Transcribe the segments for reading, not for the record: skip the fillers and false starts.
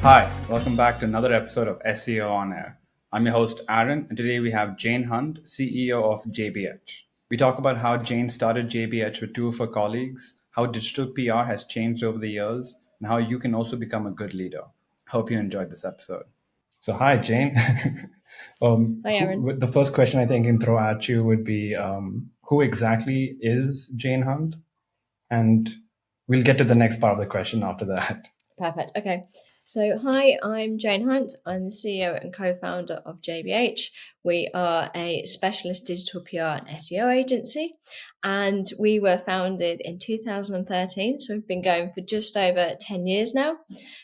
Hi, welcome back to another episode of SEO On-Air. I'm your host, Aaron, and today we have Jane Hunt, CEO of JBH. We talk about how Jane started JBH with two of her colleagues, how digital PR has changed over the years, and how you can also become a good leader. Hope you enjoyed this episode. So, hi, Jane. Hi, Aaron. The first question I think I can throw at you would be who exactly is Jane Hunt? And we'll get to the next part of the question after that. Perfect. Okay. So, hi, I'm Jane Hunt. I'm the CEO and co-founder of JBH. We are a specialist digital PR and SEO agency, and we were founded in 2013. So, we've been going for just over 10 years now.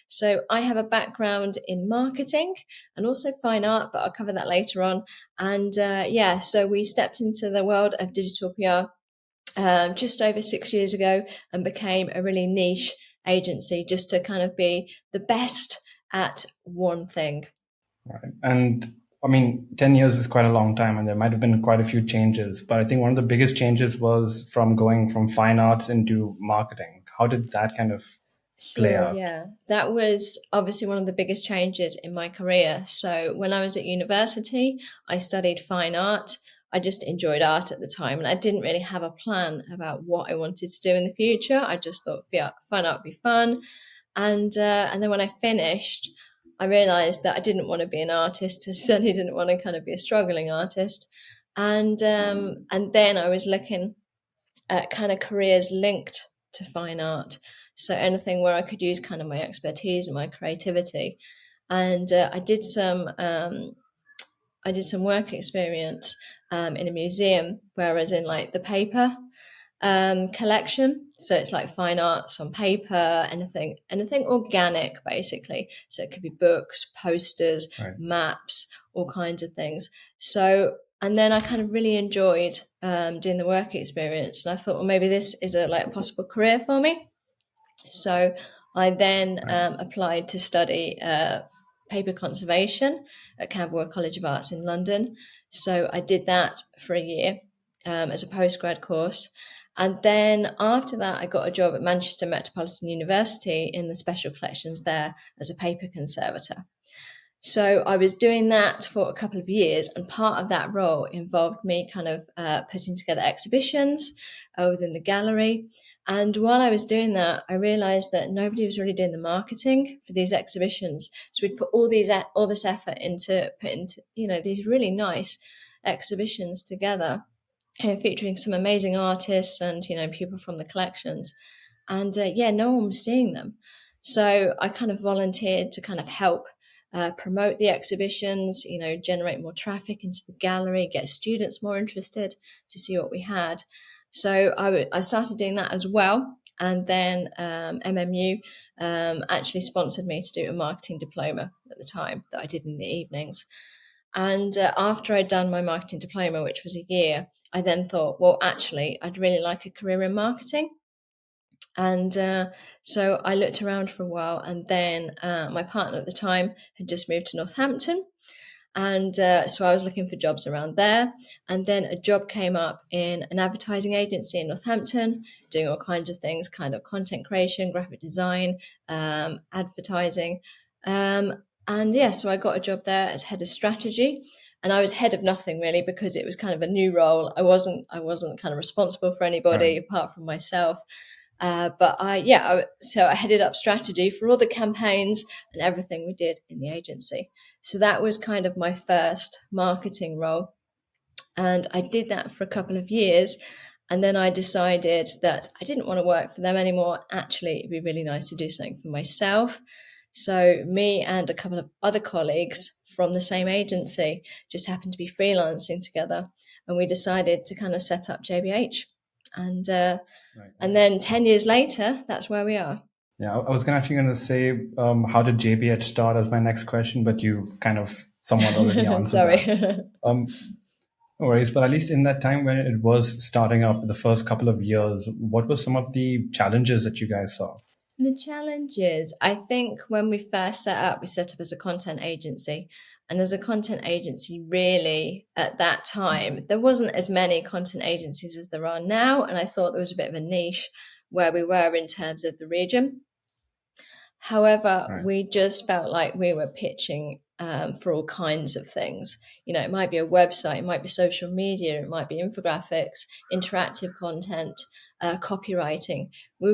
So, I have a background in marketing and also fine art, but I'll cover that later on. And so we stepped into the world of digital PR just over 6 years ago and became a really niche agency just to kind of be the best at one thing. Right. And I mean, 10 years is quite a long time, and there might have been quite a few changes. But I think one of the biggest changes was from going from fine arts into marketing. How did that kind of play Sure, out? yeah. That was obviously one of the biggest changes in my career. So when I was at university, I studied fine art. I just enjoyed art at the time, and I didn't really have a plan about what I wanted to do in the future. I just thought fine art would be fun. And then when I finished, I realized that I didn't want to be an artist. I certainly didn't want to kind of be a struggling artist. And then I was looking at kind of careers linked to fine art. So anything where I could use kind of my expertise and my creativity. And I did some work experience in a museum, whereas in like the paper collection. So it's like fine arts on paper, anything organic, basically. So it could be books, posters, Right. maps, all kinds of things. So, and then I kind of really enjoyed doing the work experience, and I thought, well, maybe this is a possible career for me. So I then applied to study paper conservation at Camberwell College of Arts in London. So I did that for a year as a postgrad course. And then after that, I got a job at Manchester Metropolitan University in the special collections there as a paper conservator. So I was doing that for a couple of years, and part of that role involved me kind of putting together exhibitions within the gallery. And while I was doing that, I realized that nobody was really doing the marketing for these exhibitions. So we'd put all this effort into putting, these really nice exhibitions together, featuring some amazing artists and, people from the collections. And no one was seeing them. So I kind of volunteered to kind of help promote the exhibitions, generate more traffic into the gallery, get students more interested to see what we had. So I started doing that as well. And then MMU actually sponsored me to do a marketing diploma at the time that I did in the evenings. And after I'd done my marketing diploma, which was a year, I then thought, well, actually, I'd really like a career in marketing. And so I looked around for a while, and then my partner at the time had just moved to Northampton. And so I was looking for jobs around there. And then a job came up in an advertising agency in Northampton, doing all kinds of things, kind of content creation, graphic design, advertising. So I got a job there as head of strategy. And I was head of nothing really, because it was kind of a new role. I wasn't kind of responsible for anybody apart from myself. So I headed up strategy for all the campaigns and everything we did in the agency. So that was kind of my first marketing role. And I did that for a couple of years. And then I decided that I didn't want to work for them anymore. Actually, it'd be really nice to do something for myself. So me and a couple of other colleagues from the same agency just happened to be freelancing together. And we decided to kind of set up JBH. And then 10 years later, that's where we are. Yeah, I was actually going to say, how did JBH start as my next question, but you kind of somewhat already answered Sorry. that. No worries, but at least in that time when it was starting up, the first couple of years, what were some of the challenges that you guys saw? The challenges, I think when we first set up as a content agency. And as a content agency, really, at that time, there wasn't as many content agencies as there are now. And I thought there was a bit of a niche where we were in terms of the region. However, Right. we just felt like we were pitching for all kinds of things. It might be a website, it might be social media, it might be infographics, interactive content, copywriting. We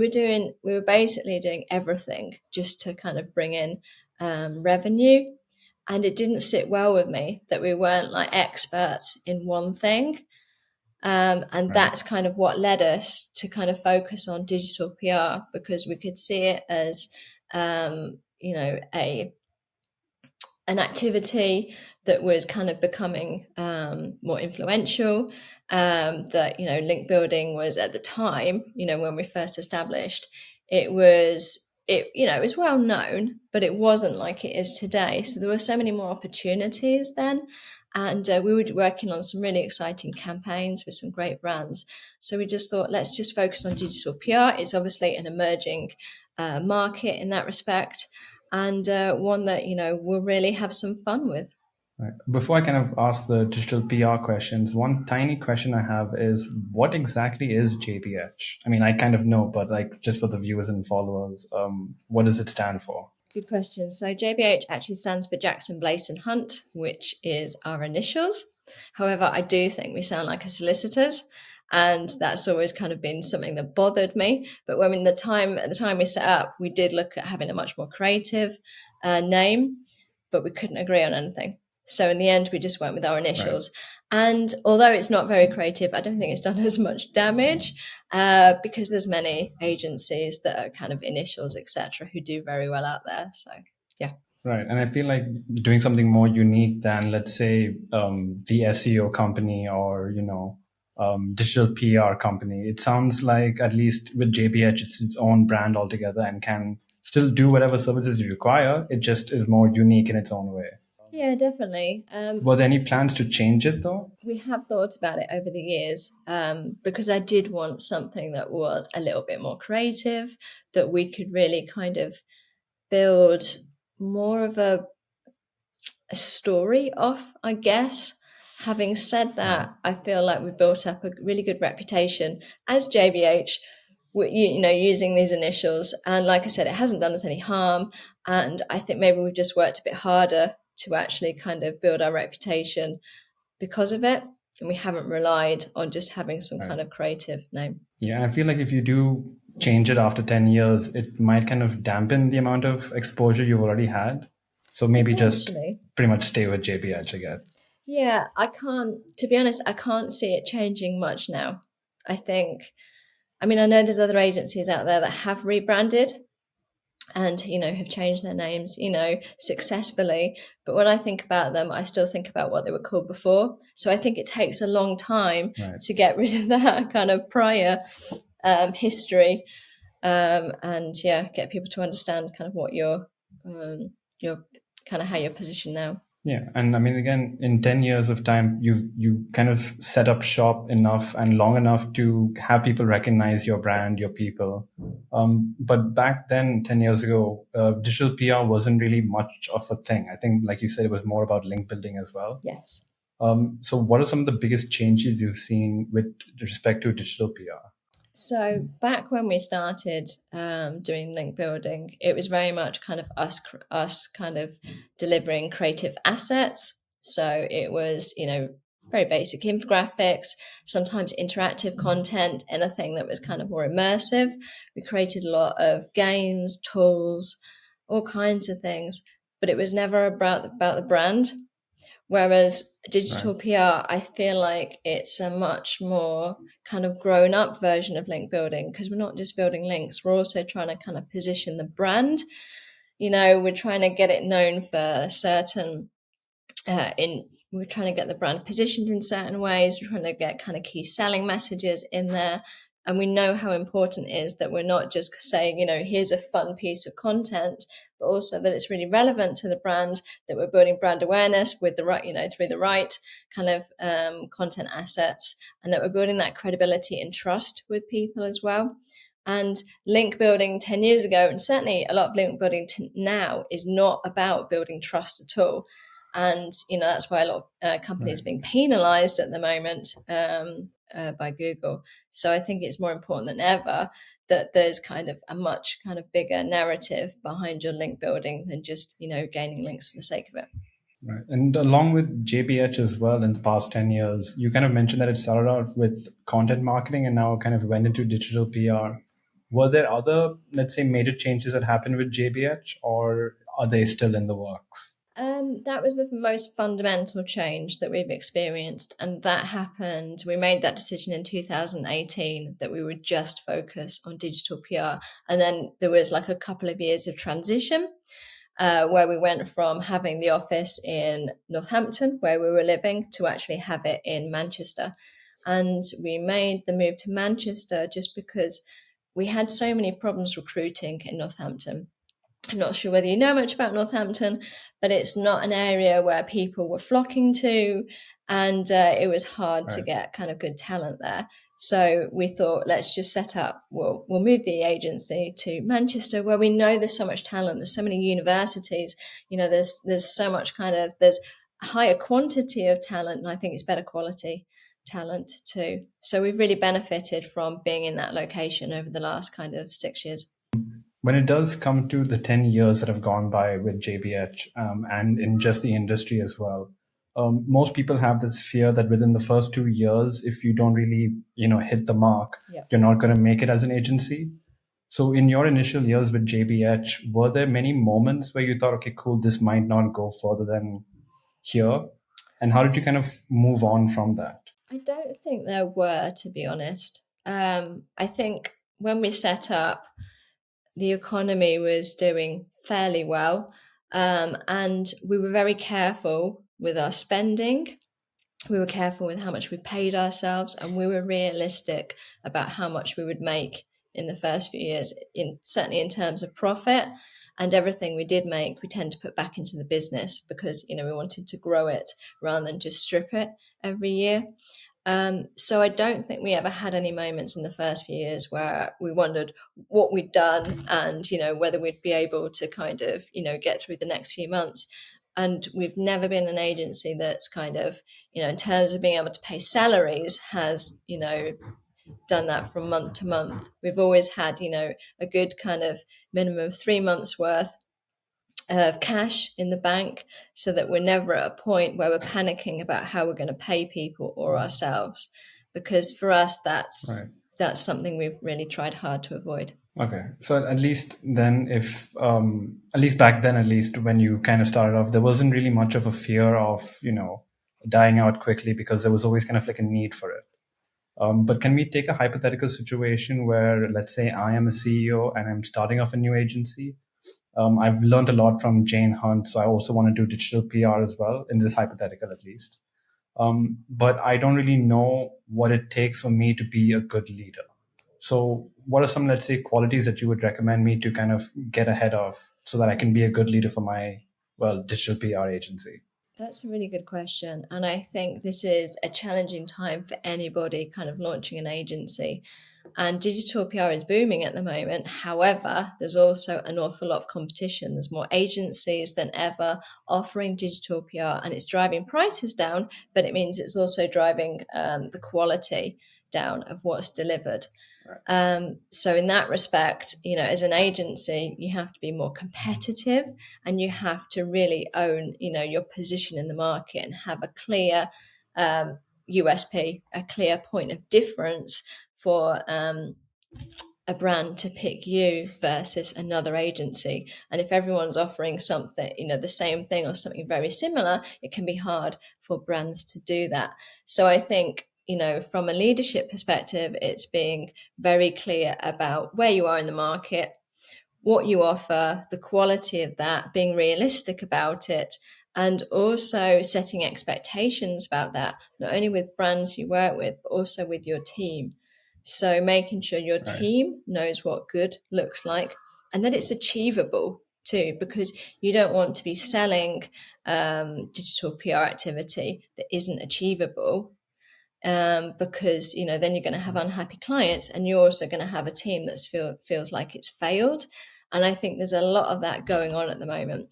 were basically doing everything just to kind of bring in revenue. And it didn't sit well with me that we weren't like experts in one thing. And that's kind of what led us to kind of focus on digital PR, because we could see it as, an activity that was kind of becoming more influential. That link building was at the time, when we first established, it was well known, but it wasn't like it is today. So there were so many more opportunities then, and we were working on some really exciting campaigns with some great brands. So we just thought, let's just focus on digital PR. It's obviously an emerging market in that respect, and one that we'll really have some fun with. Right. Before I kind of ask the digital PR questions, one tiny question I have is, what exactly is JBH? I mean, I kind of know, but like just for the viewers and followers, what does it stand for? Good question. So JBH actually stands for Jackson, Blaze and Hunt, which is our initials. However, I do think we sound like a solicitor's, and that's always kind of been something that bothered me. But at the time we set up, we did look at having a much more creative name, but we couldn't agree on anything. So in the end, we just went with our initials. Right. And although it's not very creative, I don't think it's done as much damage because there's many agencies that are kind of initials, etc., who do very well out there. So, yeah. Right. And I feel like doing something more unique than, let's say, the SEO company or, digital PR company. It sounds like, at least with JBH, it's its own brand altogether and can still do whatever services you require. It just is more unique in its own way. Yeah, definitely. Were there any plans to change it though? We have thought about it over the years, because I did want something that was a little bit more creative, that we could really kind of build more of a story off, I guess. Having said that, I feel like we've built up a really good reputation as JBH, using these initials. And like I said, it hasn't done us any harm. And I think maybe we've just worked a bit harder to actually kind of build our reputation because of it. And we haven't relied on just having some kind of creative name. Yeah, I feel like if you do change it after 10 years, it might kind of dampen the amount of exposure you've already had. So maybe just pretty much stay with JBH again. Yeah, to be honest, I can't see it changing much now. I know there's other agencies out there that have rebranded and, have changed their names, successfully. But when I think about them, I still think about what they were called before. So I think it takes a long time to get rid of that kind of prior history, and get people to understand kind of what your kind of how you're positioned now. Yeah, and again, in 10 years of time, you kind of set up shop enough and long enough to have people recognize your brand, your people. But back then, 10 years ago, digital PR wasn't really much of a thing. I think, like you said, it was more about link building as well. Yes. So what are some of the biggest changes you've seen with respect to digital PR? So back when we started doing link building, it was very much kind of us kind of delivering creative assets. So it was, very basic infographics, sometimes interactive content, anything that was kind of more immersive. We created a lot of games, tools, all kinds of things, but it was never about the brand. Whereas digital PR, I feel like it's a much more kind of grown up version of link building, because we're not just building links, we're also trying to kind of position the brand. We're trying to get it known for certain, we're trying to get the brand positioned in certain ways. We're trying to get kind of key selling messages in there. And we know how important it is that we're not just saying, here's a fun piece of content, but also that it's really relevant to the brand, that we're building brand awareness with the right, through the right kind of content assets, and that we're building that credibility and trust with people as well. And link building 10 years ago, and certainly a lot of link building now, is not about building trust at all. And, that's why a lot of companies are being penalized at the moment by Google. So I think it's more important than ever that there's kind of a much kind of bigger narrative behind your link building than just, gaining links for the sake of it. Right. And along with JBH as well, in the past 10 years, you kind of mentioned that it started out with content marketing and now kind of went into digital PR. Were there other, let's say, major changes that happened with JBH, or are they still in the works? That was the most fundamental change that we've experienced. And that happened, we made that decision in 2018 that we would just focus on digital PR. And then there was like a couple of years of transition where we went from having the office in Northampton, where we were living, to actually have it in Manchester. And we made the move to Manchester just because we had so many problems recruiting in Northampton. I'm not sure whether you know much about Northampton, but it's not an area where people were flocking to, and it was hard to get kind of good talent there. So we thought, let's just set up, we'll move the agency to Manchester, where we know there's so much talent, there's so many universities, there's so much there's a higher quantity of talent, and I think it's better quality talent too. So we've really benefited from being in that location over the last kind of 6 years. When it does come to the 10 years that have gone by with JBH and in just the industry as well, most people have this fear that within the first 2 years, if you don't really, hit the mark, you're not going to make it as an agency. So in your initial years with JBH, were there many moments where you thought, okay, cool, this might not go further than here? And how did you kind of move on from that? I don't think there were, to be honest. I think when we set up, the economy was doing fairly well, and we were very careful with our spending. We were careful with how much we paid ourselves, and we were realistic about how much we would make in the first few years, certainly in terms of profit. And everything we did make, we tend to put back into the business because, we wanted to grow it rather than just strip it every year. So I don't think we ever had any moments in the first few years where we wondered what we'd done and, whether we'd be able to kind of, get through the next few months. And we've never been an agency that's kind of, in terms of being able to pay salaries, has, done that from month to month. We've always had, a good kind of minimum of 3 months worth of cash in the bank, so that we're never at a point where we're panicking about how we're going to pay people or ourselves, because for us that's something we've really tried hard to avoid. Okay, so at least then, if at least back then, at least when you kind of started off, there wasn't really much of a fear of dying out quickly, because there was always kind of like a need for it. But can we take a hypothetical situation where, let's say, I am a CEO and I'm starting off a new agency? I've learned a lot from Jane Hunt, so I also want to do digital PR as well, in this hypothetical at least. But I don't really know what it takes for me to be a good leader. So what are some, let's say, qualities that you would recommend me to kind of get ahead of so that I can be a good leader for my, digital PR agency? That's a really good question. And I think this is a challenging time for anybody kind of launching an agency. And digital PR is booming at the moment. However, there's also an awful lot of competition. There's more agencies than ever offering digital PR, and it's driving prices down, but it means it's also driving the quality down of what's delivered. So in that respect, as an agency, you have to be more competitive, and you have to really own, your position in the market and have a clear USP, a clear point of difference for a brand to pick you versus another agency. And if everyone's offering something, the same thing or something very similar, it can be hard for brands to do that. So I think, from a leadership perspective, it's being very clear about where you are in the market, what you offer, the quality of that, being realistic about it, and also setting expectations about that, not only with brands you work with, but also with your team. So making sure your team knows what good looks like, and that it's achievable too, because you don't want to be selling digital PR activity that isn't achievable, because then you're going to have unhappy clients, and you're also going to have a team that feels like it's failed. And I think there's a lot of that going on at the moment.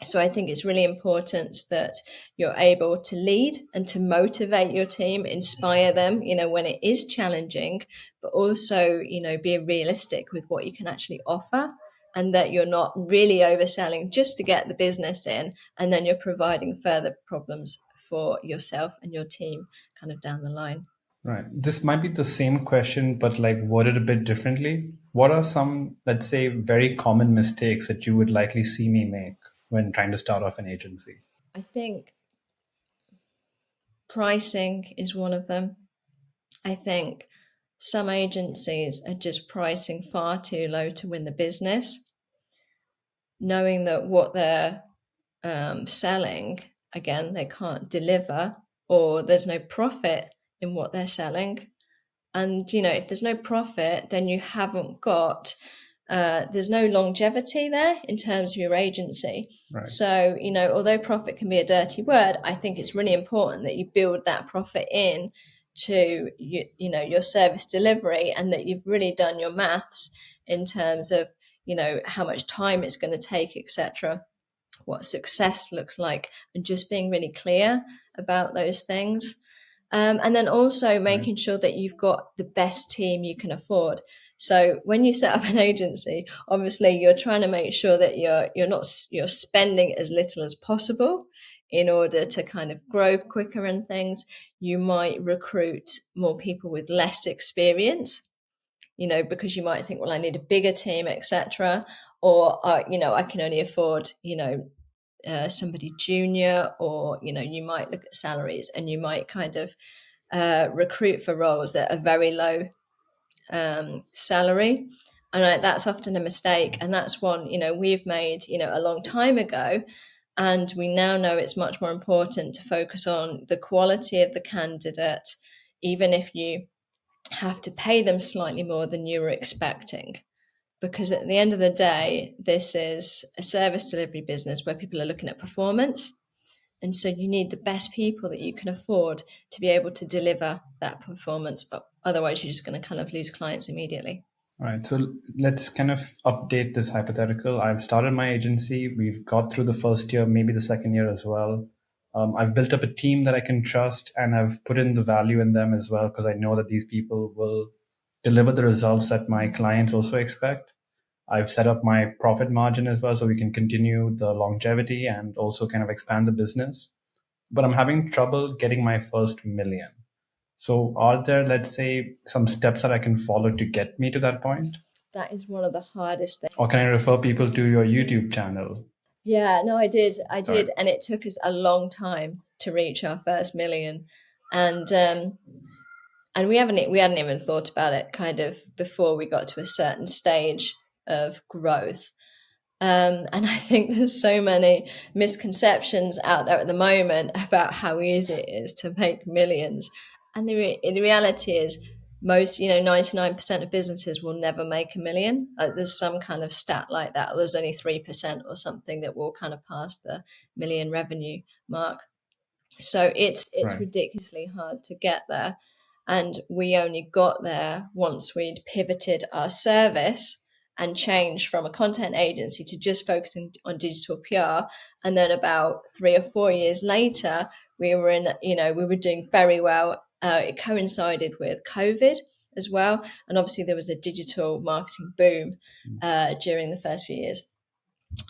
So I think it's really important that you're able to lead and to motivate your team, inspire them, when it is challenging, but also, be realistic with what you can actually offer, and that you're not really overselling just to get the business in, and then you're providing further problems for yourself and your team kind of down the line. Right. This might be the same question, but like worded a bit differently. What are some, let's say, very common mistakes that you would likely see me make when trying to start off an agency? I think pricing is one of them. I think some agencies are just pricing far too low to win the business, knowing that what they're selling, again, they can't deliver, or there's no profit in what they're selling. And, if there's no profit, then you haven't got, there's no longevity there in terms of your agency. Right. So, although profit can be a dirty word, I think it's really important that you build that profit in to your service delivery, and that you've really done your maths in terms of how much time it's going to take, etc., what success looks like, and just being really clear about those things. And then also making sure that you've got the best team you can afford. So when you set up an agency, obviously you're trying to make sure that you're spending as little as possible in order to kind of grow quicker and things. You might recruit more people with less experience, because you might think, well, I need a bigger team, etc. Or, I can only afford, somebody junior, or you might look at salaries, and you might kind of recruit for roles at a very low salary, and that's often a mistake. And that's one we've made a long time ago, and we now know it's much more important to focus on the quality of the candidate, even if you have to pay them slightly more than you were expecting. Because at the end of the day, this is a service delivery business where people are looking at performance. And so you need the best people that you can afford to be able to deliver that performance. Otherwise, you're just going to kind of lose clients immediately. All right. So let's kind of update this hypothetical. I've started my agency. We've got through the first year, maybe the second year as well. I've built up a team that I can trust, and I've put in the value in them as well, because I know that these people will deliver the results that my clients also expect. I've set up my profit margin as well, so we can continue the longevity and also kind of expand the business. But I'm having trouble getting my first million. So are there, let's say, some steps that I can follow to get me to that point? That is one of the hardest things. Or can I refer people to your YouTube channel? Yeah, no, I did. Right. And it took us a long time to reach our first million. And we hadn't even thought about it kind of before we got to a certain stage of growth. And I think there's so many misconceptions out there at the moment about how easy it is to make millions. And the reality is, most 99% of businesses will never make a million. There's some kind of stat like that, or there's only 3% or something that will kind of pass the million revenue mark. So it's Right. ridiculously hard to get there. And we only got there once we'd pivoted our service and changed from a content agency to just focusing on digital PR. And then about 3 or 4 years later, we were doing very well. It coincided with COVID as well. And obviously there was a digital marketing boom during the first few years.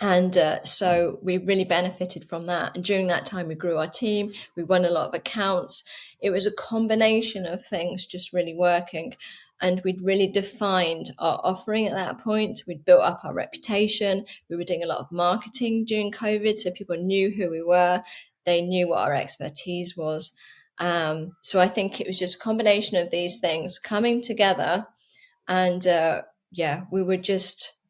And so we really benefited from that. And during that time, we grew our team. We won a lot of accounts. It was a combination of things just really working. And we'd really defined our offering at that point. We'd built up our reputation. We were doing a lot of marketing during COVID, so people knew who we were. They knew what our expertise was. So I think it was just a combination of these things coming together. And we were just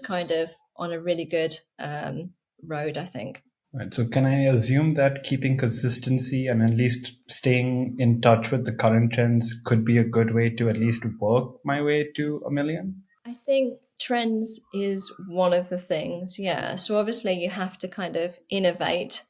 kind of on a really good road, I think. Right. So can I assume that keeping consistency and at least staying in touch with the current trends could be a good way to at least work my way to a million? I think trends is one of the things, yeah. So obviously you have to kind of innovate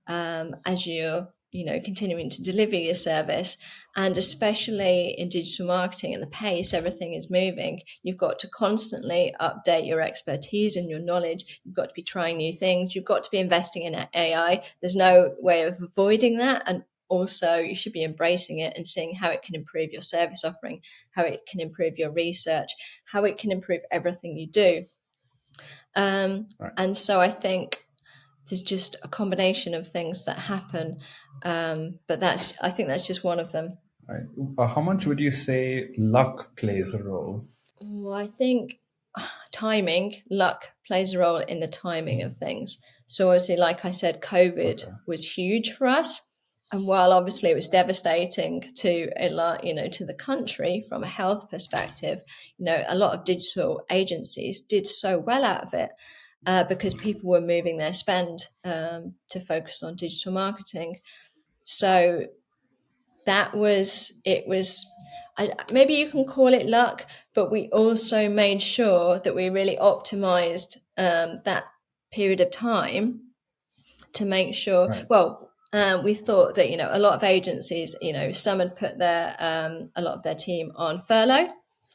as you're continuing to deliver your service. And especially in digital marketing and the pace, everything is moving. You've got to constantly update your expertise and your knowledge. You've got to be trying new things. You've got to be investing in AI. There's no way of avoiding that. And also, you should be embracing it and seeing how it can improve your service offering, how it can improve your research, how it can improve everything you do. Right. And so I think there's just a combination of things that happen. But I think that's just one of them. Right. How much would you say luck plays a role? Well, I think timing, luck plays a role in the timing of things. So obviously, like I said, COVID was huge for us. And while obviously it was devastating to a lot, to the country from a health perspective, a lot of digital agencies did so well out of it because people were moving their spend to focus on digital marketing. So maybe you can call it luck, but we also made sure that we really optimized that period of time to make sure. Right. Well, we thought that a lot of agencies, some had put a lot of their team on furlough,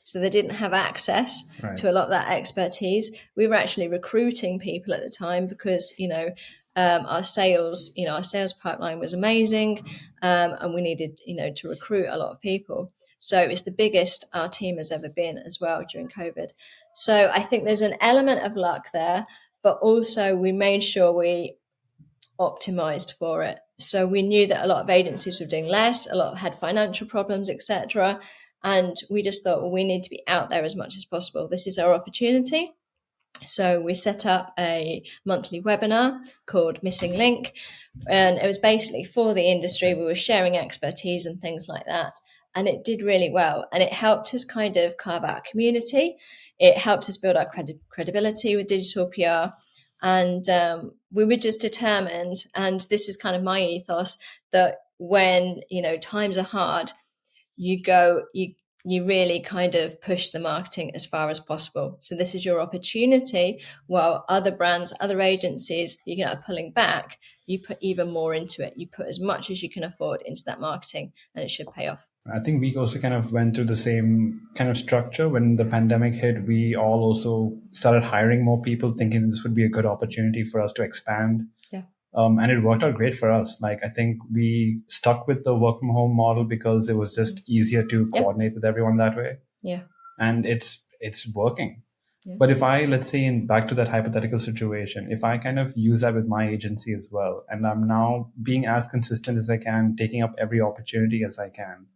so they didn't have access to a lot of that expertise. We were actually recruiting people at the time because our sales pipeline was amazing, and we needed to recruit a lot of people. So it's the biggest our team has ever been as well during COVID. So I think there's an element of luck there, but also we made sure we optimized for it. So we knew that a lot of agencies were doing less, a lot had financial problems, etc. And we just thought, well, we need to be out there as much as possible. This is our opportunity. So we set up a monthly webinar called Missing Link. And it was basically for the industry. We were sharing expertise and things like that. And it did really well. And it helped us kind of carve out a community. It helped us build our credibility with digital PR. And we were just determined, and this is kind of my ethos, that when times are hard, you really kind of push the marketing as far as possible. So this is your opportunity. While other brands, other agencies, are pulling back, you put even more into it. You put as much as you can afford into that marketing, and it should pay off. I think we also kind of went through the same kind of structure. When the pandemic hit, we all also started hiring more people, thinking this would be a good opportunity for us to expand. Yeah. And it worked out great for us. Like, I think we stuck with the work from home model because it was just easier to coordinate with everyone that way. Yeah. And it's working. Yeah. But if I, let's say, back to that hypothetical situation, if I kind of use that with my agency as well, and I'm now being as consistent as I can, taking up every opportunity as I can,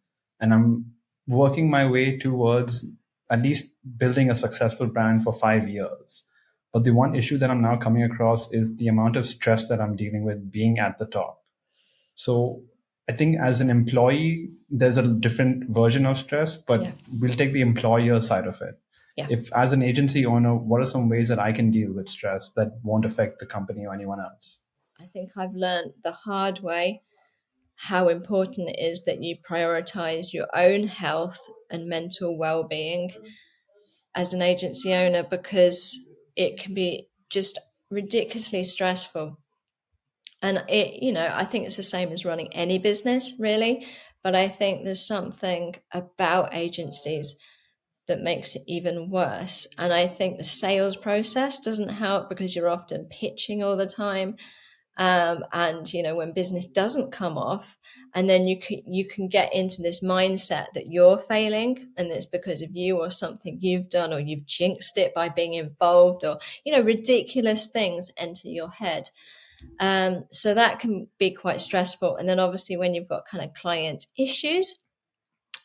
and I'm working my way towards at least building a successful brand for 5 years. But the one issue that I'm now coming across is the amount of stress that I'm dealing with being at the top. So I think as an employee, there's a different version of stress, but we'll take the employer side of it. Yeah. If as an agency owner, what are some ways that I can deal with stress that won't affect the company or anyone else? I think I've learned the hard way how important it is that you prioritize your own health and mental well-being as an agency owner, because it can be just ridiculously stressful. And I think it's the same as running any business, really. But I think there's something about agencies that makes it even worse. And I think the sales process doesn't help because you're often pitching all the time. And when business doesn't come off, and then you can get into this mindset that you're failing and it's because of you or something you've done, or you've jinxed it by being involved, or ridiculous things enter your head. So that can be quite stressful. And then obviously when you've got kind of client issues,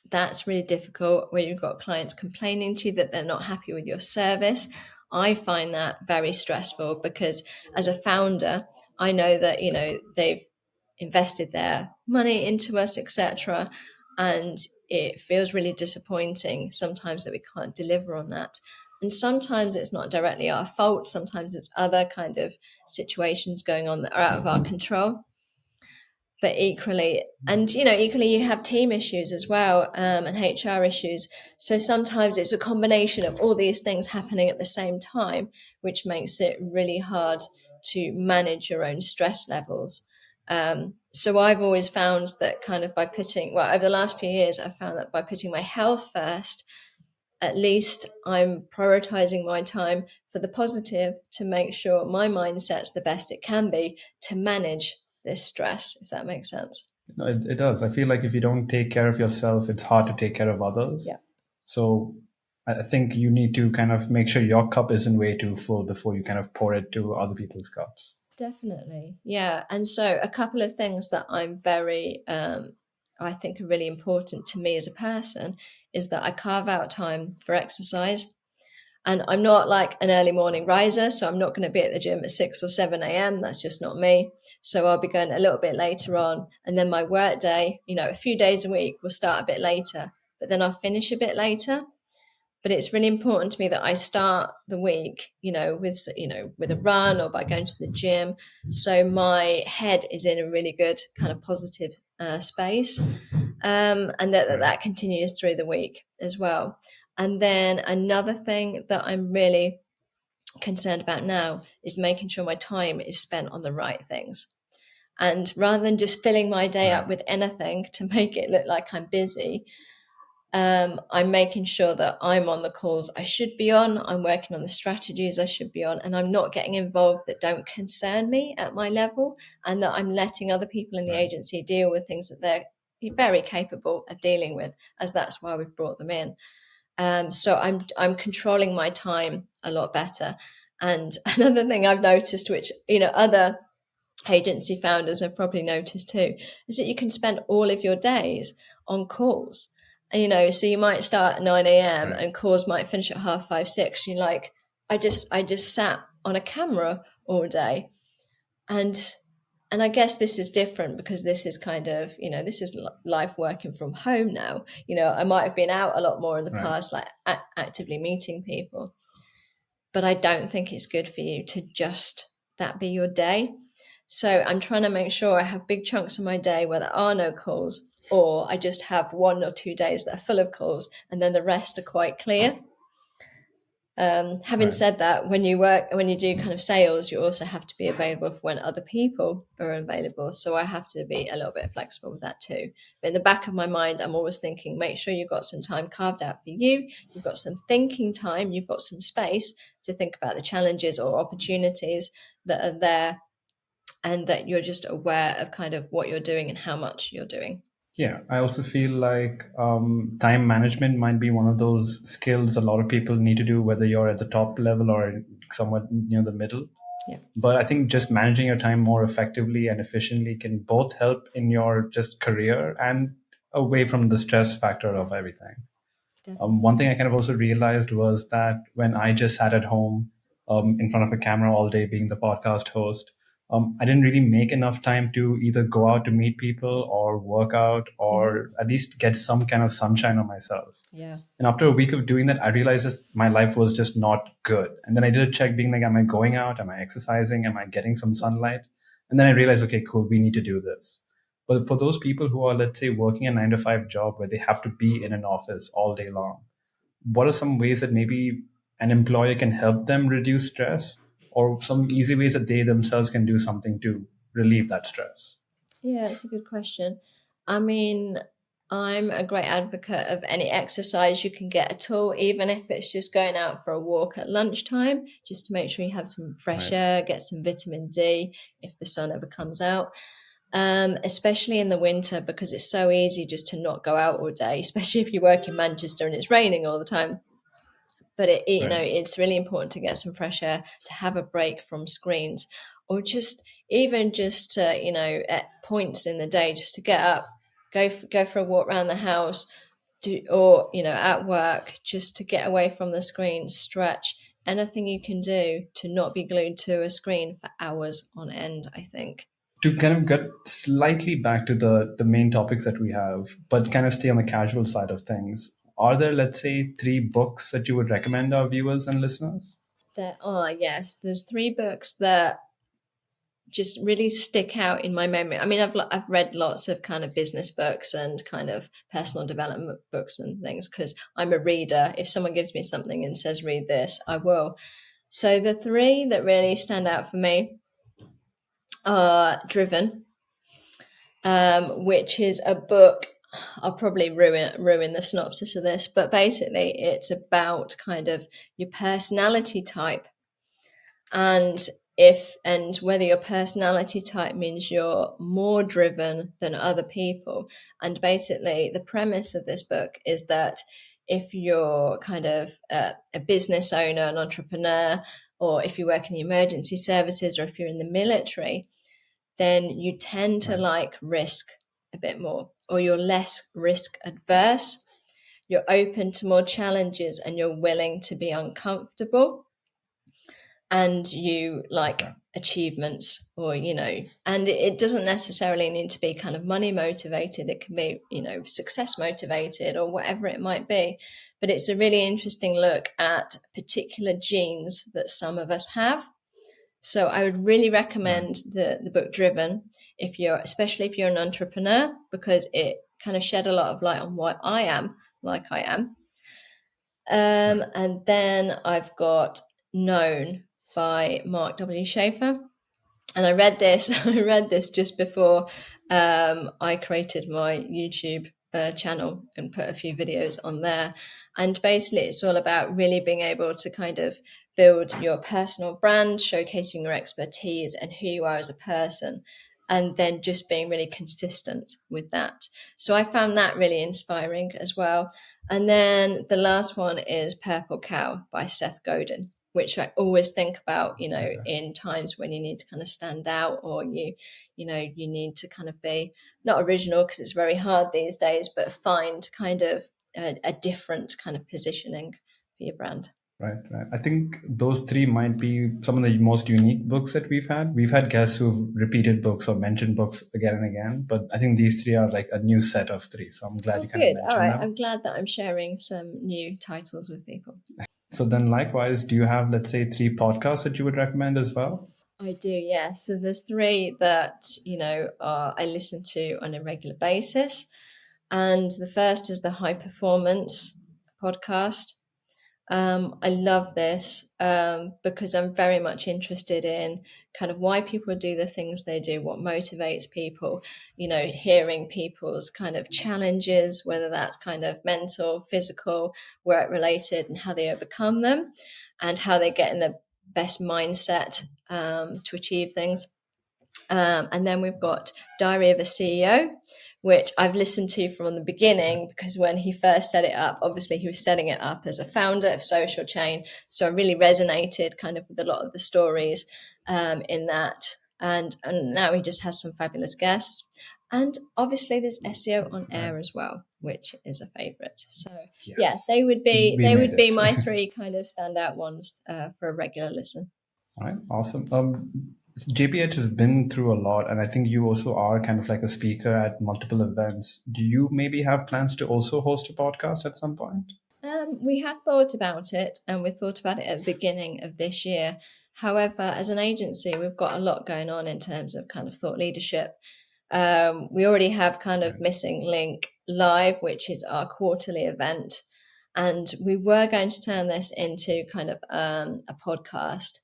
that's really difficult, where you've got clients complaining to you that they're not happy with your service. I find that very stressful because as a founder, I know that, they've invested their money into us, etc. And it feels really disappointing sometimes that we can't deliver on that. And sometimes it's not directly our fault. Sometimes it's other kind of situations going on that are out of our control. But equally you have team issues as well, and HR issues. So sometimes it's a combination of all these things happening at the same time, which makes it really hard to manage your own stress levels. So I've always found that kind of over the last few years, I've found that by putting my health first, at least I'm prioritizing my time for the positive to make sure my mindset's the best it can be to manage this stress, if that makes sense. No, it does. I feel like if you don't take care of yourself, it's hard to take care of others. Yeah. So I think you need to kind of make sure your cup isn't way too full before you kind of pour it to other people's cups. Definitely. Yeah. And so a couple of things that I'm very, I think are really important to me as a person is that I carve out time for exercise. And I'm not like an early morning riser, so I'm not going to be at the gym at 6 or 7 a.m. That's just not me. So I'll be going a little bit later on. And then my work day, a few days a week will start a bit later, but then I'll finish a bit later. But it's really important to me that I start the week, with a run or by going to the gym. So my head is in a really good kind of positive space. And that continues through the week as well. And then another thing that I'm really concerned about now is making sure my time is spent on the right things. And rather than just filling my day up with anything to make it look like I'm busy, I'm making sure that I'm on the calls I should be on, I'm working on the strategies I should be on, and I'm not getting involved that don't concern me at my level, and that I'm letting other people in the agency deal with things that they're very capable of dealing with, as that's why we've brought them in. So I'm controlling my time a lot better. And another thing I've noticed, which other agency founders have probably noticed too, is that you can spend all of your days on calls. So you might start at 9 a.m. and calls might finish at 5:30, 6. You're like, I just sat on a camera all day. And I guess this is different because this is kind of, this is life working from home now. I might have been out a lot more in the past, like actively meeting people. But I don't think it's good for you to just that be your day. So I'm trying to make sure I have big chunks of my day where there are no calls, or I just have 1 or 2 days that are full of calls, and then the rest are quite clear. Having said that, when you do kind of sales, you also have to be available for when other people are available. So I have to be a little bit flexible with that too. But in the back of my mind, I'm always thinking, make sure you've got some time carved out for you. You've got some thinking time. You've got some space to think about the challenges or opportunities that are there, and that you're just aware of kind of what you're doing and how much you're doing. Yeah, I also feel like time management might be one of those skills a lot of people need to do, whether you're at the top level or somewhat near the middle. Yeah. But I think just managing your time more effectively and efficiently can both help in your just career and away from the stress factor of everything. One thing I kind of also realized was that when I just sat at home in front of a camera all day being the podcast host, I didn't really make enough time to either go out to meet people or work out or at least get some kind of sunshine on myself. Yeah. And after a week of doing that, I realized that my life was just not good. And then I did a check being like, am I going out? Am I exercising? Am I getting some sunlight? And then I realized, okay, cool, we need to do this. But for those people who are, let's say, working a 9 to 5 job where they have to be in an office all day long, what are some ways that maybe an employer can help them reduce stress, or some easy ways that they themselves can do something to relieve that stress? Yeah, it's a good question. I mean, I'm a great advocate of any exercise you can get at all, even if it's just going out for a walk at lunchtime, just to make sure you have some fresh air, get some vitamin D if the sun ever comes out. Especially in the winter, because it's so easy just to not go out all day, especially if you work in Manchester and it's raining all the time. But it's really important to get some fresh air, to have a break from screens, or just to at points in the day, just to get up, go for a walk around the house, or at work, just to get away from the screen, stretch. Anything you can do to not be glued to a screen for hours on end, I think. To kind of get slightly back to the main topics that we have, but kind of stay on the casual side of things, are there, let's say, 3 books that you would recommend our viewers and listeners? There are, yes. There's 3 books that just really stick out in my memory. I mean, I've read lots of kind of business books and kind of personal development books and things because I'm a reader. If someone gives me something and says, read this, I will. So the 3 that really stand out for me are Driven which is a book. I'll probably ruin the synopsis of this, but basically it's about kind of your personality type, and whether your personality type means you're more driven than other people. And basically the premise of this book is that if you're kind of a business owner, an entrepreneur, or if you work in the emergency services, or if you're in the military, then you tend to like risk a bit more, or you're less risk adverse. You're open to more challenges and you're willing to be uncomfortable, and you like achievements, or and it doesn't necessarily need to be kind of money motivated. It can be success motivated, or whatever it might be. But it's a really interesting look at particular genes that some of us have. So I would really recommend the book Driven, especially if you're an entrepreneur, because it kind of shed a lot of light on why I am like I am. And then I've got Known by Mark W. Schaefer. And I read this just before I created my YouTube channel and put a few videos on there. And basically it's all about really being able to kind of build your personal brand, showcasing your expertise and who you are as a person, and then just being really consistent with that. So I found that really inspiring as well. And then the last one is Purple Cow by Seth Godin, which I always think about, in times when you need to kind of stand out, or you need to kind of be not original, because it's very hard these days, but find kind of a different kind of positioning for your brand. Right. I think those three might be some of the most unique books that we've had. We've had guests who've repeated books or mentioned books again and again, but I think these three are like a new set of three. So I'm glad you kind of mentioned All right. them. I'm glad that I'm sharing some new titles with people. So then likewise, do you have, let's say, 3 podcasts that you would recommend as well? I do, yeah. So there's 3 that, I listen to on a regular basis. And the first is the High Performance podcast. I love this because I'm very much interested in kind of why people do the things they do, what motivates people, hearing people's kind of challenges, whether that's kind of mental, physical, work related, and how they overcome them, and how they get in the best mindset to achieve things. And then we've got Diary of a CEO, which I've listened to from the beginning, because when he first set it up, obviously he was setting it up as a founder of Social Chain. So I really resonated kind of with a lot of the stories in that. And now he just has some fabulous guests. And obviously there's SEO On-Air as well, which is a favorite. So yeah, they would be my 3 kind of standout ones for a regular listen. All right, awesome. JPH has been through a lot, and I think you also are kind of like a speaker at multiple events. Do you maybe have plans to also host a podcast at some point? We have thought about it, and we thought about it at the beginning of this year. However, as an agency, we've got a lot going on in terms of kind of thought leadership. We already have kind of Missing Link Live, which is our quarterly event. And we were going to turn this into kind of a podcast.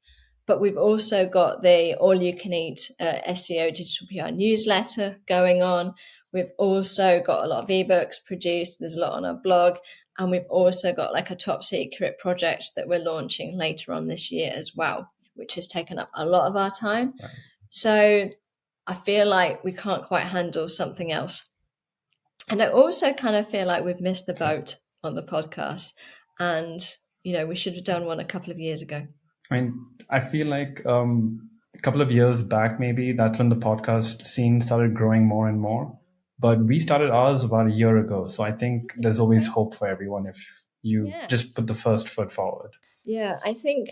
But we've also got the all-you-can-eat SEO digital PR newsletter going on. We've also got a lot of ebooks produced. There's a lot on our blog. And we've also got like a top secret project that we're launching later on this year as well, which has taken up a lot of our time. Right. So I feel like we can't quite handle something else. And I also kind of feel like we've missed the boat on the podcast. And, we should have done one a couple of years ago. I mean, I feel like a couple of years back, maybe that's when the podcast scene started growing more and more. But we started ours about a year ago. So I think there's always hope for everyone if you just put the first foot forward. Yeah, I think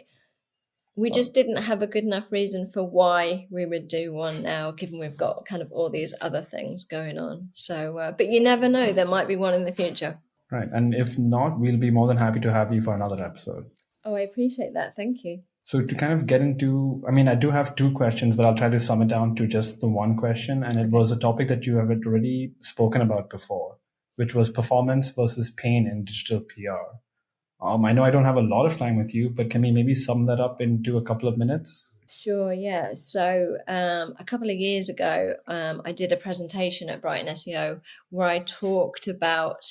we just didn't have a good enough reason for why we would do one now, given we've got kind of all these other things going on. So, but you never know, there might be one in the future. Right. And if not, we'll be more than happy to have you for another episode. Oh, I appreciate that. Thank you. So to kind of get into, I do have 2 questions, but I'll try to sum it down to just the one question. And it was a topic that you have already spoken about before, which was performance versus pain in digital PR. I know I don't have a lot of time with you, but can we maybe sum that up into a couple of minutes? Sure, yeah. So a couple of years ago, I did a presentation at Brighton SEO where I talked about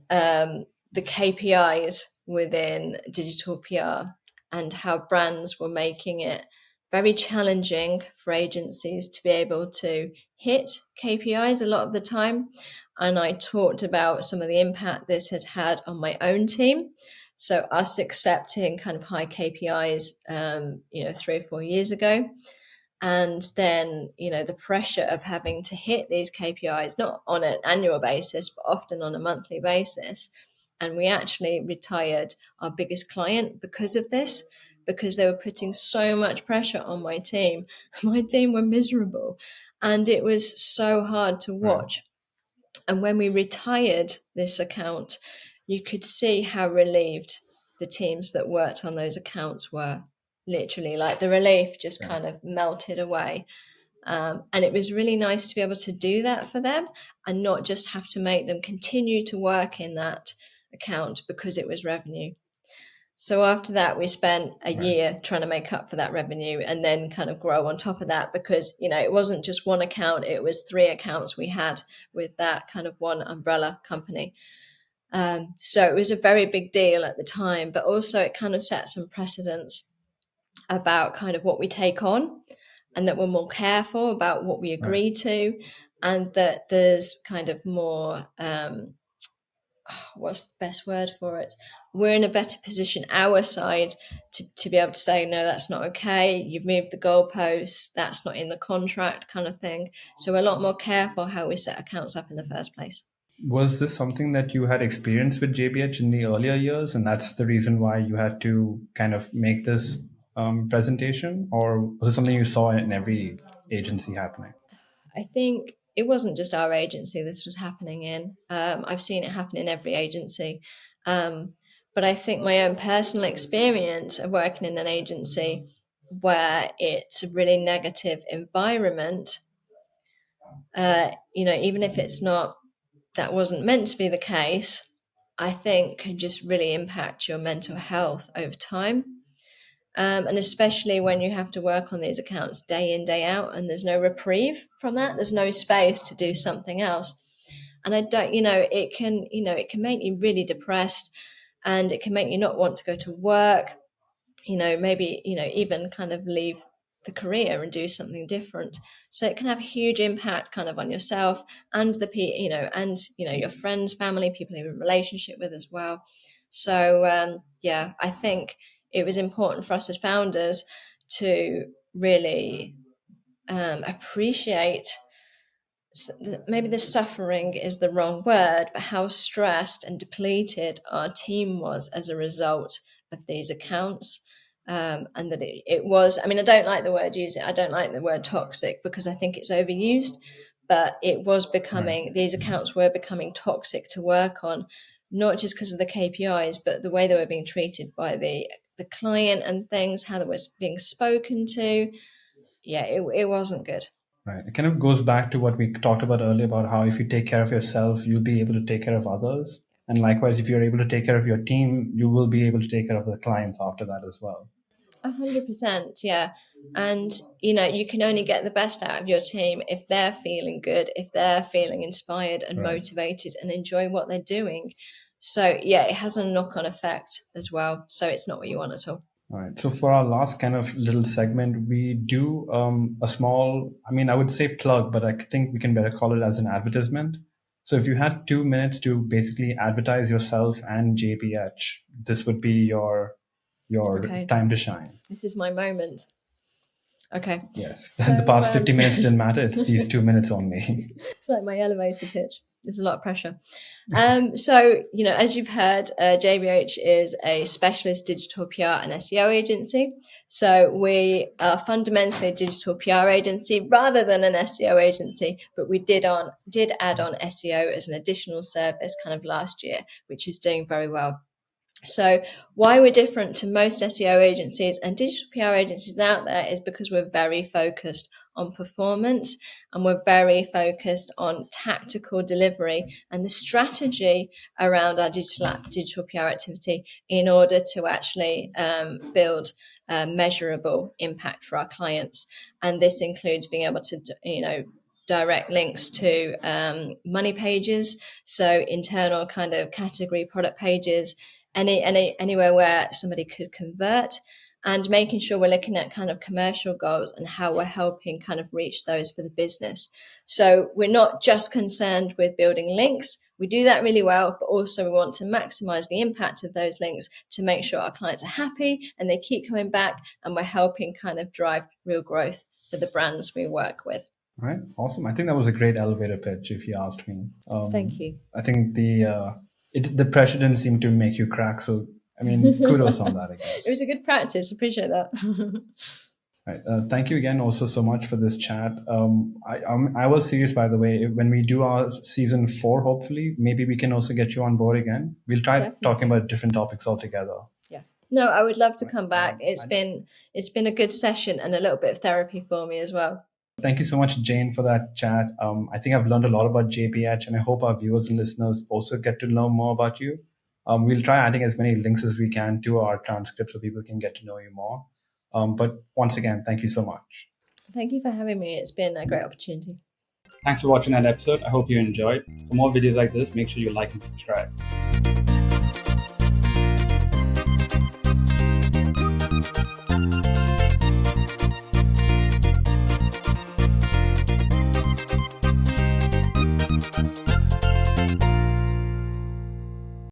the KPIs within digital PR and how brands were making it very challenging for agencies to be able to hit KPIs a lot of the time. And I talked about some of the impact this had had on my own team. So us accepting kind of high KPIs, 3 or 4 years ago, and then the pressure of having to hit these KPIs not on an annual basis but often on a monthly basis. And we actually retired our biggest client because of this, because they were putting so much pressure on my team. My team were miserable and it was so hard to Right. watch. And when we retired this account, you could see how relieved the teams that worked on those accounts were. Literally, like the relief just kind of melted away. And it was really nice to be able to do that for them and not just have to make them continue to work in that account because it was revenue. So after that, we spent a year trying to make up for that revenue and then kind of grow on top of that because, it wasn't just one account, it was 3 accounts we had with that kind of one umbrella company. So it was a very big deal at the time, but also it kind of set some precedents about kind of what we take on and that we're more careful about what we agree to, and that there's kind of more, what's the best word for it? We're in a better position, our side, to be able to say, no, that's not okay. You've moved the goalposts. That's not in the contract kind of thing. So we're a lot more careful how we set accounts up in the first place. Was this something that you had experienced with JBH in the earlier years, and that's the reason why you had to kind of make this presentation, or was it something you saw in every agency happening? I think it wasn't just our agency this was happening in. I've seen it happen in every agency. But I think my own personal experience of working in an agency where it's a really negative environment, even if it's not, that wasn't meant to be the case, I think can just really impact your mental health over time. And especially when you have to work on these accounts day in, day out, and there's no reprieve from that. There's no space to do something else. And it can make you really depressed, and it can make you not want to go to work, maybe, even kind of leave the career and do something different. So it can have a huge impact kind of on yourself and your friends, family, people you're in a relationship with as well. So I think it was important for us as founders to really appreciate, maybe the suffering is the wrong word, but how stressed and depleted our team was as a result of these accounts. And that it was, I don't like the word use it. I don't like the word toxic because I think it's overused, but it was becoming, these accounts were becoming toxic to work on, not just because of the KPIs, but the way they were being treated by the client and things, how they was being spoken to. Yeah, it wasn't good. Right. It kind of goes back to what we talked about earlier about how if you take care of yourself, you'll be able to take care of others. And likewise, if you're able to take care of your team, you will be able to take care of the clients after that as well. 100%, yeah. And you can only get the best out of your team if they're feeling good, if they're feeling inspired and motivated and enjoy what they're doing. So yeah, it has a knock-on effect as well. So it's not what you want at all. All right. So for our last kind of little segment, we do a small, I would say plug, but I think we can better call it as an advertisement. So if you had 2 minutes to basically advertise yourself and JBH, this would be your time to shine. This is my moment. Okay. Yes. So, the past 50 minutes didn't matter. It's these 2 minutes only. It's like my elevator pitch. There's a lot of pressure. So, as you've heard, JBH is a specialist digital PR and SEO agency. So we are fundamentally a digital PR agency rather than an SEO agency, but we did add on SEO as an additional service kind of last year, which is doing very well. So why we're different to most SEO agencies and digital PR agencies out there is because we're very focused on performance, and we're very focused on tactical delivery and the strategy around our digital PR activity in order to actually build measurable impact for our clients. And this includes being able to, direct links to money pages, so internal kind of category product pages, anywhere where somebody could convert, and making sure we're looking at kind of commercial goals and how we're helping kind of reach those for the business. So we're not just concerned with building links. We do that really well, but also we want to maximize the impact of those links to make sure our clients are happy and they keep coming back, and we're helping kind of drive real growth for the brands we work with. All right, awesome. I think that was a great elevator pitch, if you asked me. Thank you. I think the pressure didn't seem to make you crack. So, I mean, kudos on that, I guess. It was a good practice. Appreciate that. Right. Thank you again also so much for this chat. I was serious, by the way. When we do our season 4, hopefully, maybe we can also get you on board again. We'll try talking about different topics altogether. Yeah. No, I would love to come back. It's been a good session and a little bit of therapy for me as well. Thank you so much, Jane, for that chat. I think I've learned a lot about JBH, and I hope our viewers and listeners also get to know more about you. We'll try adding as many links as we can to our transcript so people can get to know you more. But once again, thank you so much. Thank you for having me. It's been a great opportunity. Thanks for watching that episode. I hope you enjoyed. For more videos like this, make sure you like and subscribe.